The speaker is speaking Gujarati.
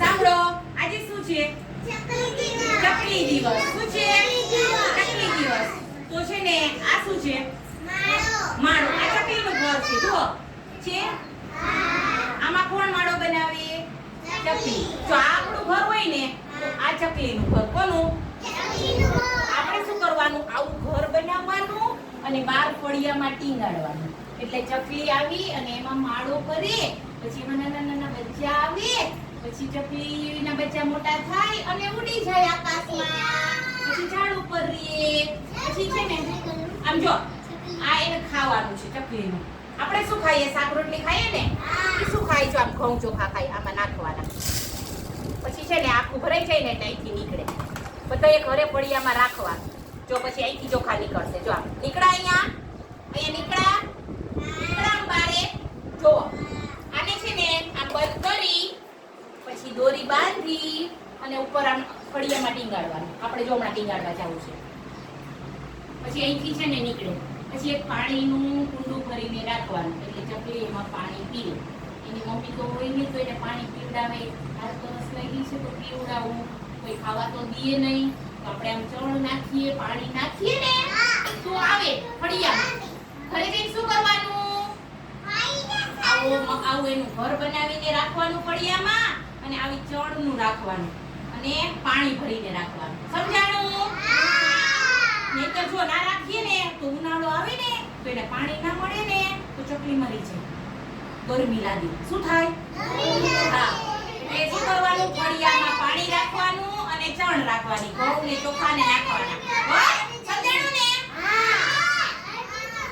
સાંભળો આજે શું છે? ચકલી દિવસ. શું છે? ચકલી દિવસ. તો છે ને આ શું છે? માળો. આ ચકલીનું ઘર છે. જો છે આમાં કોણ માળો બનાવે? ચકલી. જો આ આપણું ઘર હોય ને તો આ ચકલીનું ઘર. કોનું? આપણે શું કરવાનું? આવું ઘર બનાવવાનું અને બાર ફળિયામાં ટીંગાડવાનું. એટલે ચકલી આવી અને એમાં માળો કરે, પછી એમાં નાના નાના બચ્ચા આવે, પછી ચકલીના બચ્ચા મોટા થાય અને ઉડી જાય આકાશમાં, પછી ઝાડ ઉપર રહે. પછી છે ને આમ જો આ એને ખાવાનું છે ચકલીનું. આપણે શું ખાઈએ? શાક રોટલી ખાઈએ ને, એ શું ખાય? જો આમ ઘઉં ચોખા ખાય, આમાં નાખવાના. પછી છે ને આખું ભરાઈ જાય ને એટલે અહીંથી નીકળે. બધા એક ઘરે ફળિયામાં રાખવાનું. જો પછી અહીંથી ચોખા નીકળશે. જો આમ નીકળા, અહીંયા નીકળા બારે. જો આને છે ને આમ બંધ કરી પછી દોરી બાંધી અને ઉપર આમ ફળિયામાં ટીંગાડવાનું. આપણે જો હમણાં ટીંગાડવા જવું છે. પછી અહીંથી છે ને નીકળે. પછી એક પાણીનું કુંડું ભરીને રાખવાનું. એટલે ચકલી એમાં પાણી પીવે. એની મમ્મી તો હોય ને તો એને પાણી પીવડાવે. આ તરસ લાગી છે તો પીવડાવું. કોઈ ખાવા તો દે નહીં. તો આપણે આમ ચણ નાખીએ, પાણી નાખીએ ને તો આવે ફળિયામાં. ઘરે જઈને શું કરવાનું? આવું એનું ઘર બનાવીને રાખવાનું ફળિયામાં, અને આવી ચણનું રાખવાનું અને પાણી ભરીને રાખવાનું. સમજાણું? નહીંતર જો ના રાખીએ ને તો ઉનાળો આવે ને તો એને પાણી ના મળે ને તો ચકલી મરી જાય. ગરમી લાગે. શું થાય? હા. એટલે શું કરવાનું? ફળિયામાં પાણી રાખવાનું અને ચણ રાખવાની. ઘઉં ને ચોખા ને નાખવાના.